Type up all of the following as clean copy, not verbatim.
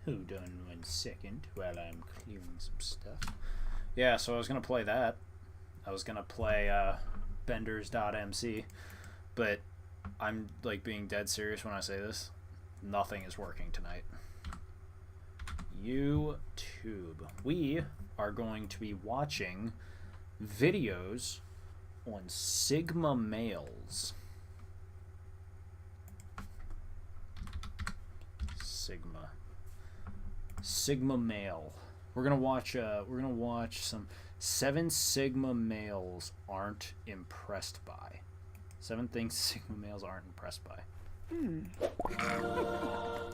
Hold on 1 second while I'm clearing some stuff. Yeah, so I was gonna play that. I was gonna play Benders.mc, but I'm like being dead serious when I say this. Nothing is working tonight. YouTube. We are going to be watching videos on Sigma males. Sigma male. We're gonna watch some 7 Sigma males aren't impressed by. 7 things Sigma males aren't impressed by.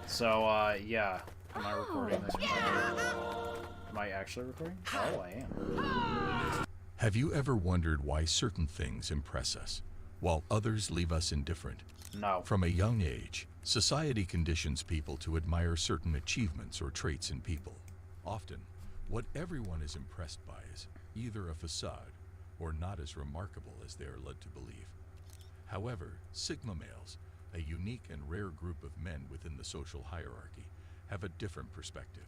So yeah. Am I recording this? Am I actually recording? Oh, I am. Have you ever wondered why certain things impress us, while others leave us indifferent? No. From a young age, society conditions people to admire certain achievements or traits in people. Often, what everyone is impressed by is either a facade or not as remarkable as they are led to believe. However, Sigma males, a unique and rare group of men within the social hierarchy, have a different perspective.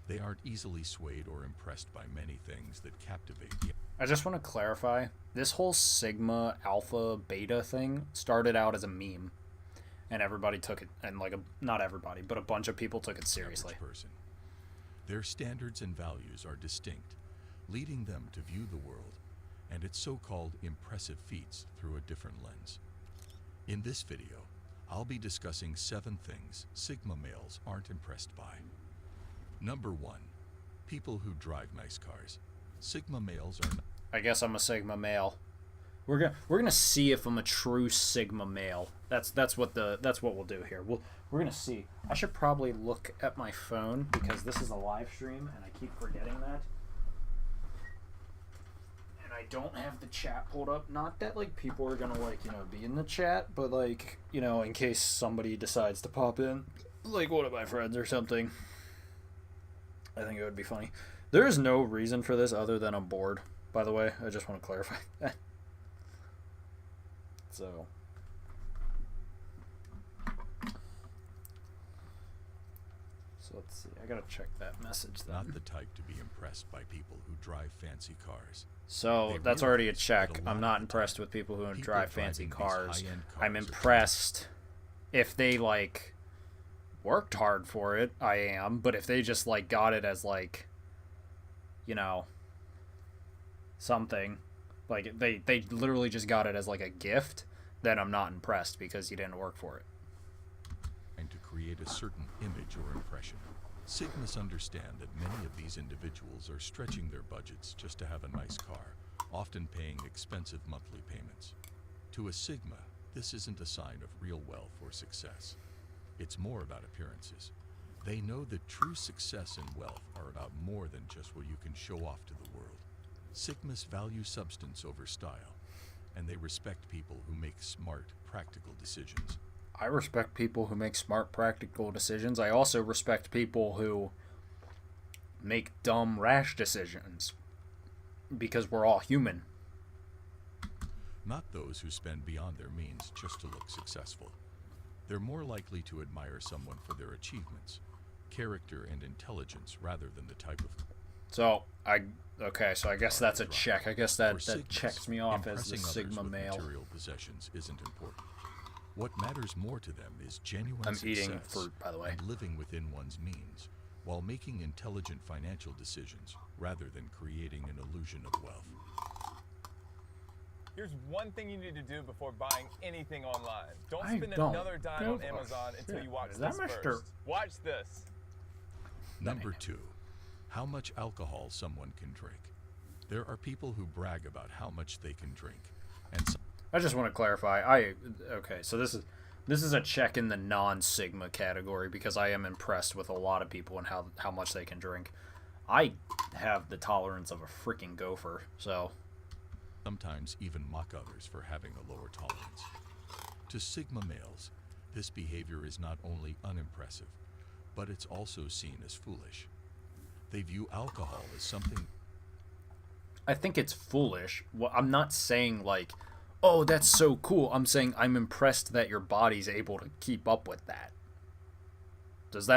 They aren't easily swayed or impressed by many things that captivate the... I just want to clarify, this whole Sigma, Alpha, Beta thing started out as a meme. And everybody took it, and not everybody, but a bunch of people took it seriously. Person. Their standards and values are distinct, leading them to view the world and its so-called impressive feats through a different lens. In this video, I'll be discussing 7 things Sigma males aren't impressed by. Number 1. People who drive nice cars. Sigma males are not... I guess I'm a Sigma male. We're gonna see if I'm a true Sigma male. That's what we'll do here. We're gonna see. I should probably look at my phone because this is a live stream and I keep forgetting that. And I don't have the chat pulled up. Not that people are gonna be in the chat, but in case somebody decides to pop in, one of my friends or something. I think it would be funny. There is no reason for this other than I'm bored. By the way, I just want to clarify that. So let's see. I gotta check that message then. Not the type to be impressed by people who drive fancy cars. So that's already a check. I'm not impressed with people who drive fancy cars. I'm impressed if they worked hard for it. I am, but if they just got it as something, they literally just got it as a gift, then I'm not impressed because you didn't work for it. And to create a certain image or impression. Sigmas understand that many of these individuals are stretching their budgets just to have a nice car, often paying expensive monthly payments. To a Sigma, this isn't a sign of real wealth or success. It's more about appearances. They know that true success and wealth are about more than just what you can show off to the world. Sigmas value substance over style, and they respect people who make smart, practical decisions. I respect people who make smart, practical decisions. I also respect people who make dumb, rash decisions, because we're all human. Not those who spend beyond their means just to look successful. They're more likely to admire someone for their achievements, character, and intelligence rather than the type of... So I guess that's a check. I guess that checks me off as the Sigma male. Material possessions isn't important. What matters more to them is genuine I'm success eating fruit, by the way. and living within one's means, while making intelligent financial decisions rather than creating an illusion of wealth. Here's one thing you need to do before buying anything online. Don't I spend don't another dime give on a Amazon until shit. you watch Is this that Mr. first. Watch this. Number 2. How much alcohol someone can drink. There are people who brag about how much they can drink, and some... I just want to clarify. So this is a check in the non-Sigma category because I am impressed with a lot of people and how much they can drink. I have the tolerance of a freaking gopher, so sometimes even mock others for having a lower tolerance. To Sigma males, this behavior is not only unimpressive, but it's also seen as foolish. They view alcohol as something... I think it's foolish. Well, I'm not saying oh, that's so cool. I'm saying I'm impressed that your body's able to keep up with that. Does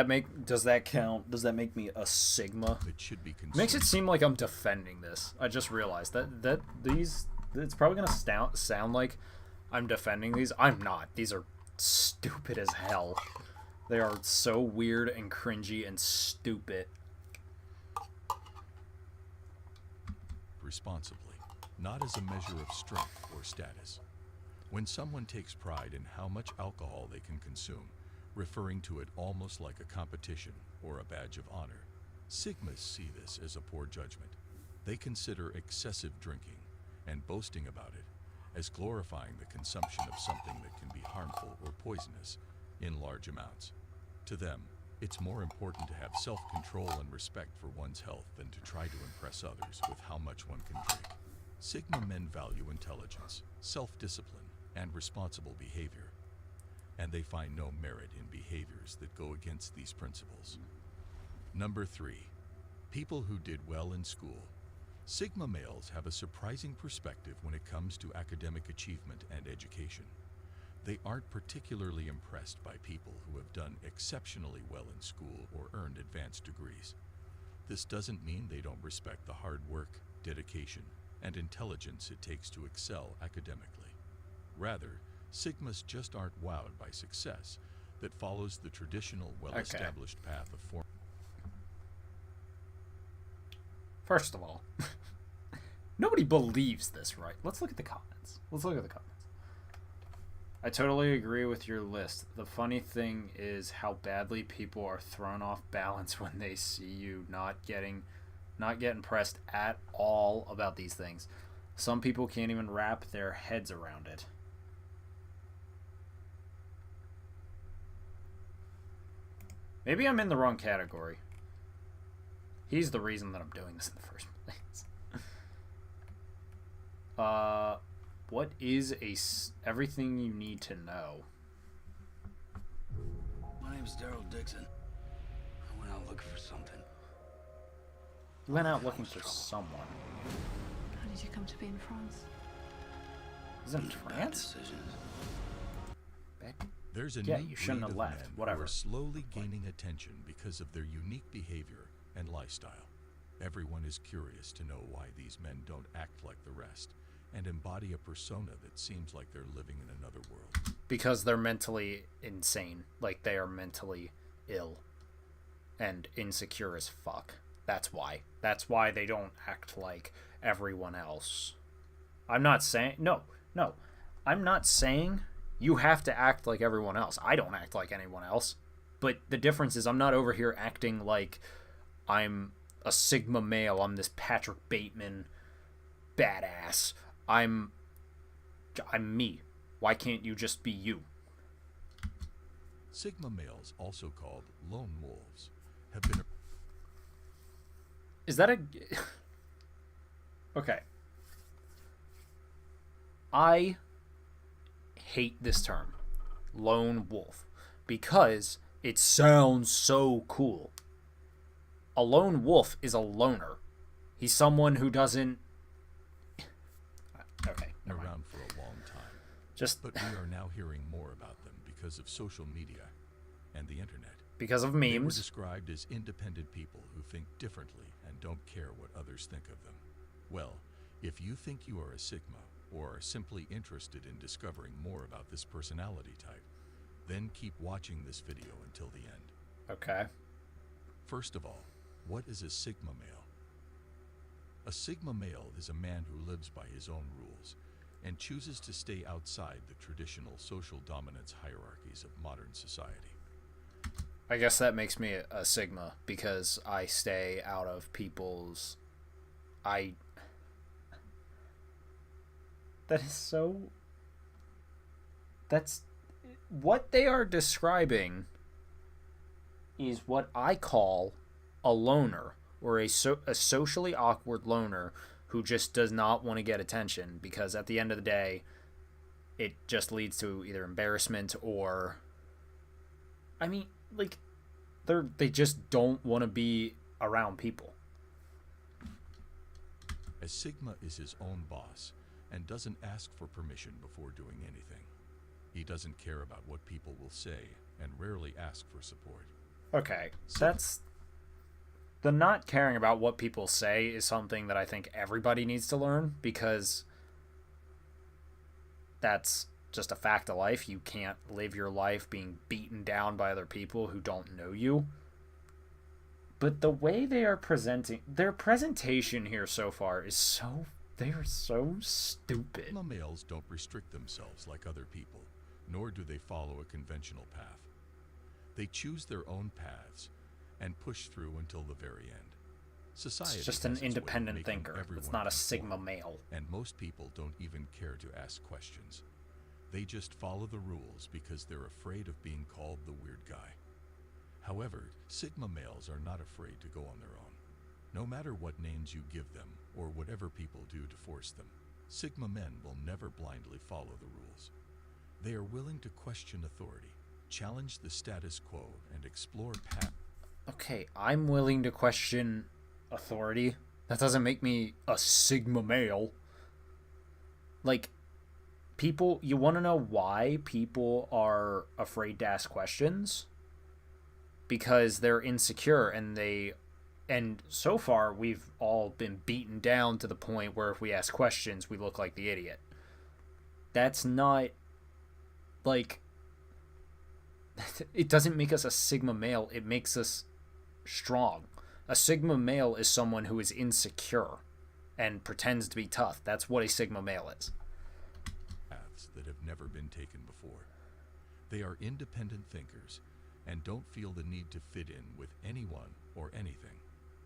that count? Does that make me a Sigma? It should be consumed. Makes it seem like I'm defending this. I just realized that it's probably gonna sound like I'm defending these. I'm not. These are stupid as hell. They are so weird and cringy and stupid. Responsibly, not as a measure of strength or status. When someone takes pride in how much alcohol they can consume, referring to it almost like a competition or a badge of honor, Sigmas see this as a poor judgment. They consider excessive drinking and boasting about it as glorifying the consumption of something that can be harmful or poisonous in large amounts. To them, it's more important to have self-control and respect for one's health than to try to impress others with how much one can drink. Sigma men value intelligence, self-discipline, and responsible behavior, and they find no merit in behaviors that go against these principles. Number 3, people who did well in school. Sigma males have a surprising perspective when it comes to academic achievement and education. They aren't particularly impressed by people who have done exceptionally well in school or earned advanced degrees. This doesn't mean they don't respect the hard work, dedication, and intelligence it takes to excel academically. Rather, Sigmas just aren't wowed by success that follows the traditional, well-established path of form. First of all, nobody believes this, right? Let's look at the comments. I totally agree with your list. The funny thing is how badly people are thrown off balance when they see you not get impressed at all about these things. Some people can't even wrap their heads around it. Maybe I'm in the wrong category. He's the reason that I'm doing this in the first place. What is everything you need to know? My name's Daryl Dixon. I went out looking for something. You went out looking for someone. How did you come to be in France? He's in Bad France? decisions. There's a Yeah, new you shouldn't breed have of left. men Whatever. who are slowly gaining attention because of their unique behavior and lifestyle. Everyone is curious to know why these men don't act like the rest and embody a persona that seems like they're living in another world. Because they're mentally insane. Like, they are mentally ill. And insecure as fuck. That's why. That's why they don't act like everyone else. I'm not saying... No. I'm not saying you have to act like everyone else. I don't act like anyone else. But the difference is I'm not over here acting like I'm a Sigma male. I'm this Patrick Bateman badass. I'm me. Why can't you just be you? Sigma males, also called lone wolves, have been... Is that a... Okay. I hate this term, lone wolf, because it sounds so cool. A lone wolf is a loner. He's someone who doesn't... Okay, never mind. around for a long time. But we are now hearing more about them because of social media and the internet. because of They were memes. described as independent people who think differently and don't care what others think of them. Well, if you think you are a Sigma or are simply interested in discovering more about this personality type, then keep watching this video until the end. Okay. First of all, what is a Sigma male? A Sigma male is a man who lives by his own rules and chooses to stay outside the traditional social dominance hierarchies of modern society. I guess that makes me a Sigma because I stay out of people's... That is so... That's... What they are describing is what I call a loner, or a socially awkward loner who just does not want to get attention, because at the end of the day, it just leads to either embarrassment or... I mean, like, they just don't want to be around people. A Sigma is his own boss and doesn't ask for permission before doing anything. He doesn't care about what people will say and rarely ask for support. Okay, that's the not caring about what people say is something that I think everybody needs to learn, because that's just a fact of life. You can't live your life being beaten down by other people who don't know you. But the way they are presenting, their presentation here so far is so, they are so stupid. Sigma males don't restrict themselves like other people, nor do they follow a conventional path. They choose their own paths and push through until the very end. Society It's just an has its way of independent making thinker. It's everyone not a conform, Sigma male. and most people don't even care to ask questions. They just follow the rules because they're afraid of being called the weird guy. However, Sigma males are not afraid to go on their own. No matter what names you give them, or whatever people do to force them, Sigma men will never blindly follow the rules. They are willing to question authority, challenge the status quo, and explore paths. Okay, I'm willing to question authority. That doesn't make me a Sigma male. Like, people, you want to know why people are afraid to ask questions? Because they're insecure, and so far we've all been beaten down to the point where if we ask questions we look like the idiot. That's not, like, it doesn't make us a Sigma male, it makes us strong. A Sigma male is someone who is insecure and pretends to be tough. That's what a Sigma male is. Paths that have never been taken before. They are independent thinkers and don't feel the need to fit in with anyone or anything.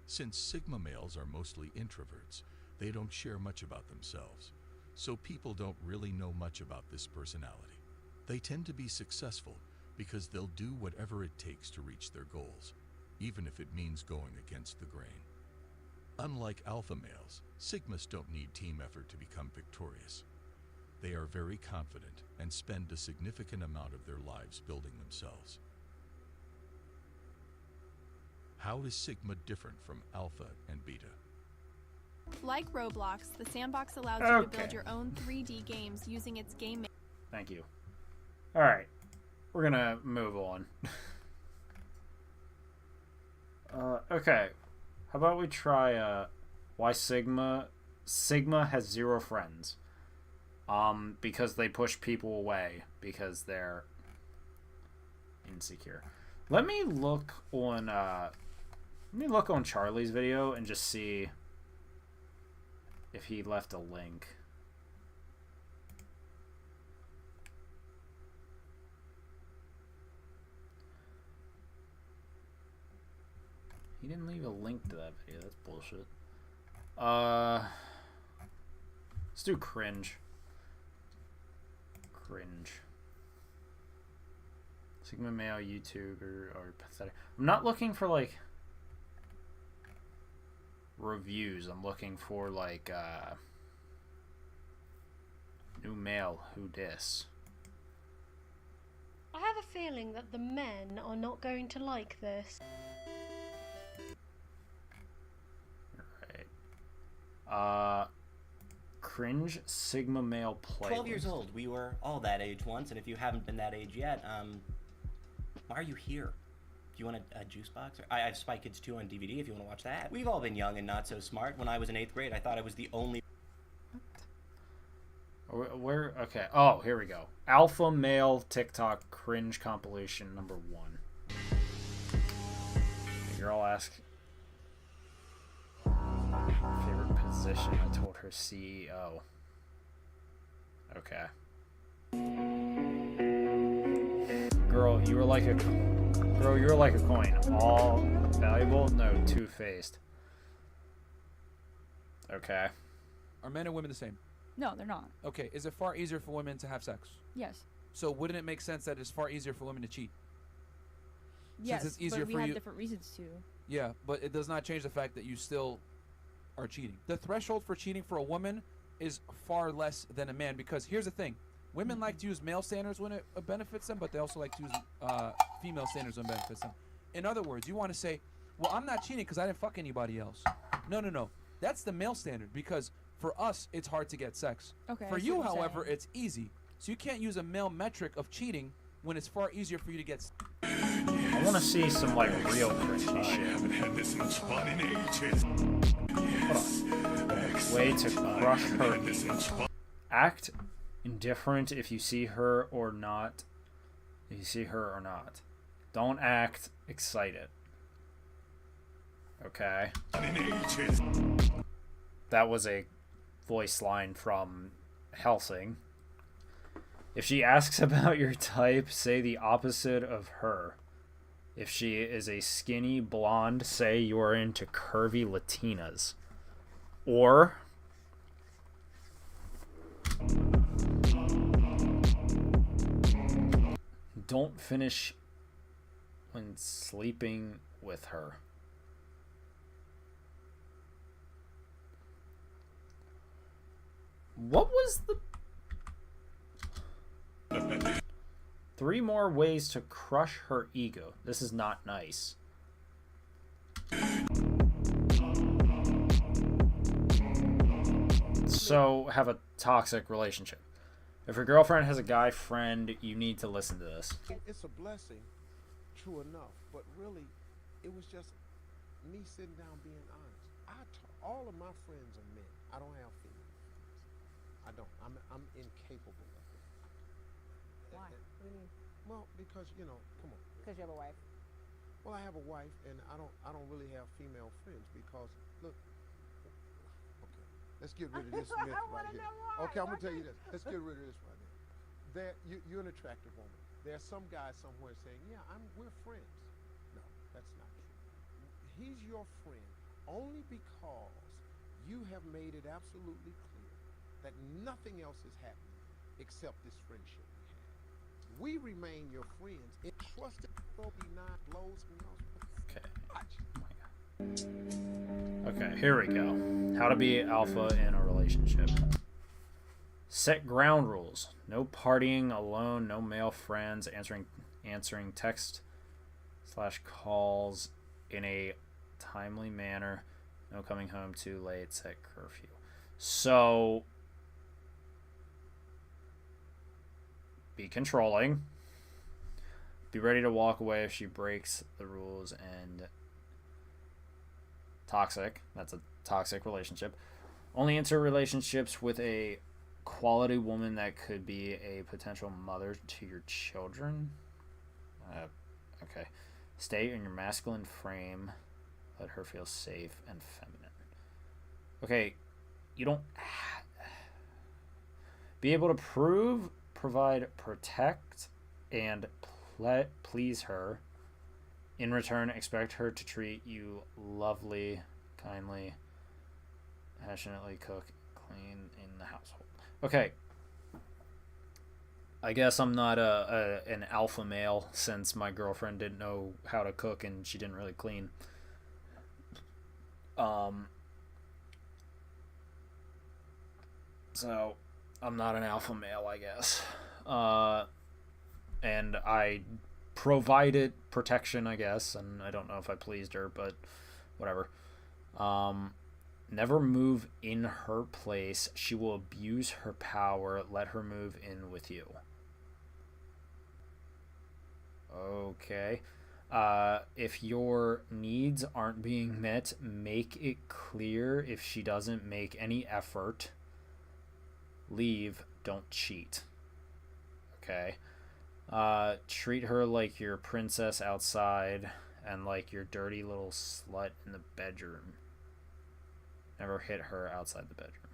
Since Sigma males are mostly introverts, they don't share much about themselves, so people don't really know much about this personality. They tend to be successful because they'll do whatever it takes to reach their goals, even if it means going against the grain. Unlike alpha males, Sigmas don't need team effort to become victorious. They are very confident and spend a significant amount of their lives building themselves. How is Sigma different from Alpha and Beta? Like Roblox, the sandbox allows you to Okay. build your own 3D games using its game. Thank you. Alright, we're gonna move on. Okay, how about we try, why Sigma has 0 friends. Because they push people away, because they're insecure. Let me look on Charlie's video and just see if he left a link. He didn't leave a link to that video. That's bullshit. Let's do cringe. Sigma male YouTuber or pathetic. I'm not looking for like reviews. I'm looking for like new male who dis. I have a feeling that the men are not going to like this. Right. Cringe Sigma male playlist. 12 years old. We were all that age once, and if you haven't been that age yet, why are you here? Do you want a juice box? I have Spy Kids 2 on DVD if you want to watch that. We've all been young and not so smart. When I was in 8th grade, I thought I was the only... Where? Okay. Oh, here we go. Alpha male TikTok cringe compilation number 1. The girl asked favorite position. I told her CEO. Okay. Girl, you were like a coin. All valuable? No, two-faced. Okay. Are men and women the same? No, they're not. Okay, is it far easier for women to have sex? Yes. So wouldn't it make sense that it's far easier for women to cheat? Yes, it's easier but we for have you- different reasons to. Yeah, but it does not change the fact that you still are cheating. The threshold for cheating for a woman is far less than a man, because here's the thing. Women like to use male standards when it benefits them, but they also like to use female standards when it benefits them. In other words, you want to say, well, I'm not cheating because I didn't fuck anybody else. No. That's the male standard, because for us, it's hard to get sex. Okay. For I see you, what you're however, saying. it's easy. So you can't use a male metric of cheating when it's far easier for you to get. I want to see some like real cringy shit. haven't had this much fun in ages. Way to crush her ego. Act indifferent if you see her or not. If you see her or not. Don't act excited. Okay. That was a voice line from Helsing. If she asks about your type, say the opposite of her. If she is a skinny blonde, say you are into curvy Latinas. Or don't finish when sleeping with her. What was the 3 more ways to crush her ego? This is not nice. So, have a toxic relationship. If your girlfriend has a guy friend, you need to listen to this. It's a blessing, true enough, but really, it was just me sitting down being honest. All of my friends are men. I don't have female friends. I don't. I'm incapable of it. Why? What do you mean? Well, because come on. Because you have a wife. Well, I have a wife, and I don't really have female friends because look. Okay, let's get rid of this myth right here. Okay, I'm gonna tell you this. Let's get rid of this right here. You're an attractive woman. There's some guy somewhere saying, "Yeah, we're friends." No, that's not true. He's your friend only because you have made it absolutely clear that nothing else is happening except this friendship we have. We remain your friends. It trusted not blows me off. Okay. Okay, here we go. How to be alpha in a relationship. Set ground rules. No partying alone, no male friends, answering text/calls in a timely manner, no coming home too late, set curfew. So be controlling. Be ready to walk away if she breaks the rules. And toxic. That's a toxic relationship. Only enter relationships with a quality woman that could be a potential mother to your children. Okay. Stay in your masculine frame. Let her feel safe and feminine. Okay. You don't be able to provide, protect, and please her. In return, expect her to treat you lovely, kindly, passionately, cook, clean in the household. Okay. I guess I'm not an alpha male since my girlfriend didn't know how to cook and she didn't really clean. So I'm not an alpha male, I guess. And I provided protection, I guess, and I don't know if I pleased her, but whatever. Never move in her place. She will abuse her power. Let her move in with you. Okay. If your needs aren't being met, make it clear. If she doesn't make any effort, leave. Don't cheat. Okay. Treat her like your princess outside and like your dirty little slut in the bedroom. Never hit her outside the bedroom.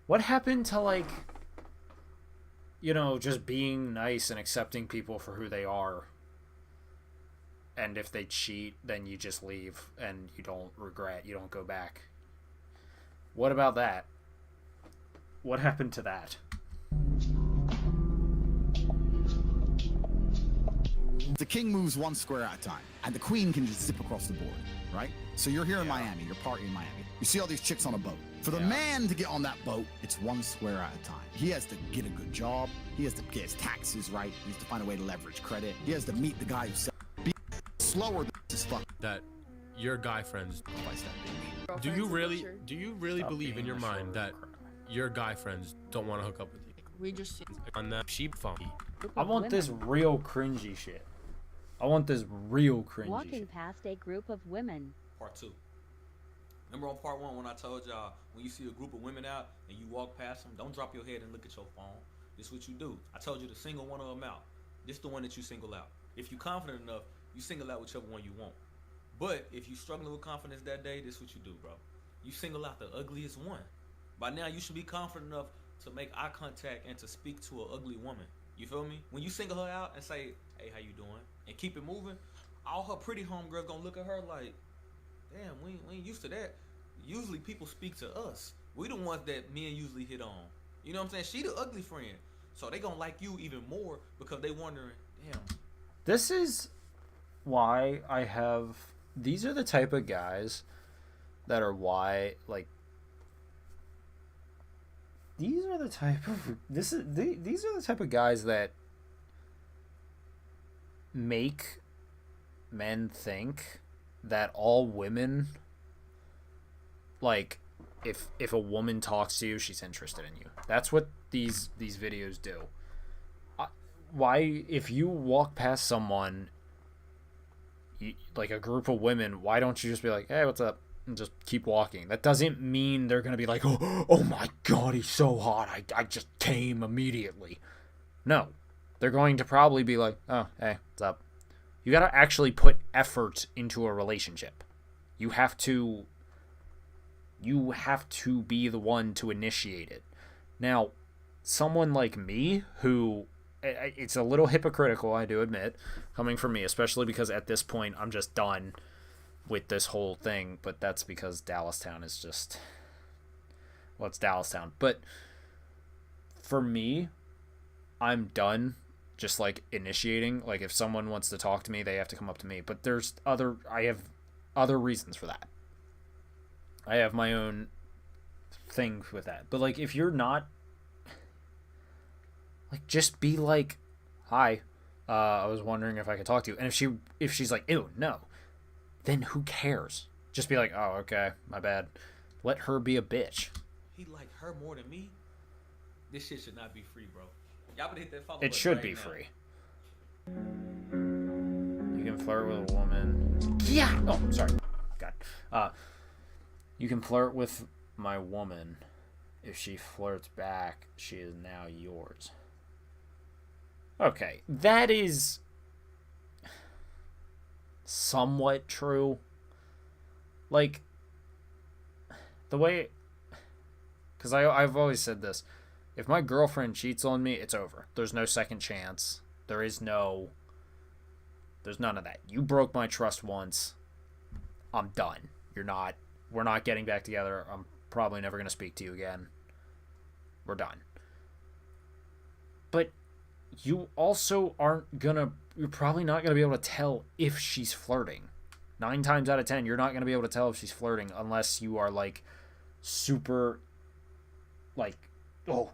What happened to, like, just being nice and accepting people for who they are? And if they cheat, then you just leave and you don't regret, you don't go back. What about that? What happened to that? The king moves one square at a time, and the queen can just zip across the board, right? So you're here in Miami, you're partying in Miami. You see all these chicks on a boat. For the man to get on that boat, it's one square at a time. He has to get a good job. He has to get his taxes right. He has to find a way to leverage credit. He has to meet the guy who sells. Be slower than this fuck. That your guy friends. Do you really believe in your mind that your guy friends don't want to hook up with you? We just on the sheep farm. I want this real cringy shit. I want this real cringy Walking shit. past a group of women. Part 2. Remember on part 1 when I told y'all, when you see a group of women out and you walk past them, don't drop your head and look at your phone. This is what you do. I told you to single one of them out. This is the one that you single out. If you're confident enough, you single out whichever one you want. But if you're struggling with confidence that day, this is what you do, bro. You single out the ugliest one. By now, you should be confident enough to make eye contact and to speak to an ugly woman. You feel me? When you single her out and say, hey, how you doing? And keep it moving, all her pretty homegirls gonna look at her like, damn, we ain't used to that. Usually people speak to us. We the ones that men usually hit on. You know what I'm saying? She the ugly friend. So they gonna like you even more because they wondering, damn. This is why I have... These are the type of guys that are why, like... These are the type of... These are the type of guys that make men think that all women, like, if a woman talks to you, she's interested in you. That's what these videos do. Why, if you walk past someone, like a group of women, why don't you just be like, hey, what's up? And just keep walking. That doesn't mean they're going to be like, oh my God, he's so hot. I just came immediately. No. They're going to probably be like, oh, hey, what's up? You got to actually put effort into a relationship. You have to be the one to initiate it. Now, someone like me who, it's a little hypocritical, I do admit, coming from me, especially because at this point I'm just done with this whole thing, but that's because Dallastown is just, well, it's Dallastown. But for me, I'm done just like initiating. Like if someone wants to talk to me, they have to come up to me. But I have other reasons for that. I have my own things with that. But like if you're not, like just be like, hi, I was wondering if I could talk to you. And if she's like, ew, no, then who cares? Just be like, oh, okay, my bad. Let her be a bitch. He like her more than me? This shit should not be free, bro. Y'all better hit that follow It button should right be now. free. You can flirt with a woman. Yeah! Oh, sorry. God. You can flirt with my woman. If she flirts back, she is now yours. Okay, that is somewhat true. Like, the way... Because I've always said this. If my girlfriend cheats on me, it's over. There's no second chance. There's none of that. You broke my trust once. I'm done. We're not getting back together. I'm probably never going to speak to you again. We're done. But you also you're probably not going to be able to tell if she's flirting. 9 times out of 10, you're not going to be able to tell if she's flirting unless you are like super, like, oh,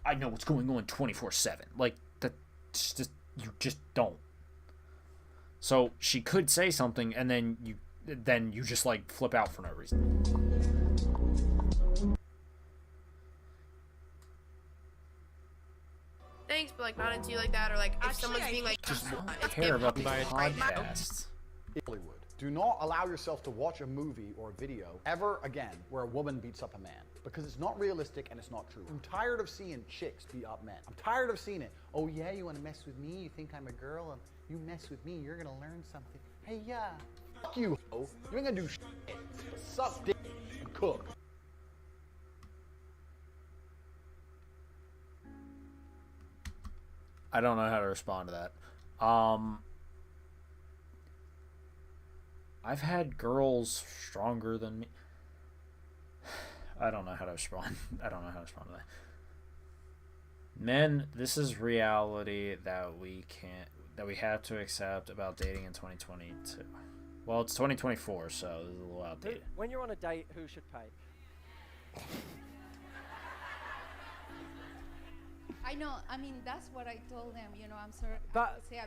I know what's going on 24/7. Like, you just don't. So she could say something and then you just like flip out for no reason. Thanks, but like not into you like that, or like if someone's being like, Just care about the podcast. Hollywood. Do not allow yourself to watch a movie or a video ever again where a woman beats up a man, because it's not realistic and it's not true. I'm tired of seeing chicks beat up men. I'm tired of seeing it. Oh yeah, you want to mess with me? You think I'm a girl and you mess with me, you're gonna learn something. Hey yeah, fuck you, ho. You ain't gonna do shit. Suck dick and cook. I don't know how to respond to that. I've had girls stronger than me. I don't know how to respond. I don't know how to respond to that. Men, this is reality that we have to accept about dating in 2022. Well, it's 2024, so this is a little outdated. When you're on a date, who should pay? I know. I mean, that's what I told them. You know, I'm sorry. But I say,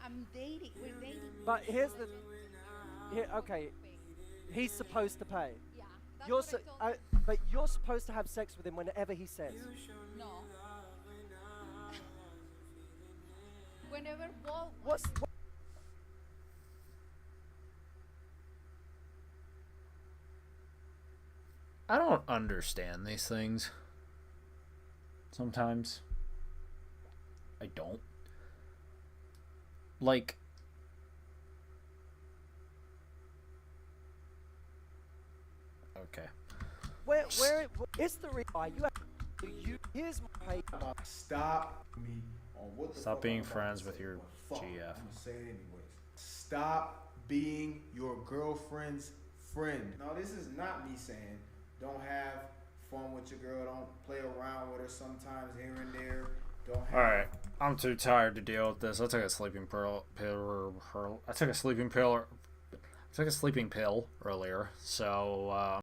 I'm dating. We're dating. But here's the. Okay, he's supposed to pay. Yeah. That's But you're supposed to have sex with him whenever he says. No. Whenever Walt. What's I don't understand these things. Sometimes. I don't. Like. Okay. where it's the reason why you here's my page. Stop me on what the Stop fuck being I'm about friends to with say, your but fuck, GF. I'm gonna say it anyways. Stop being your girlfriend's friend. No, this is not me saying don't have fun with your girl, don't play around with her sometimes here and there. Don't have Alright. I'm too tired to deal with this. I took a sleeping pill. I took a sleeping pill earlier, so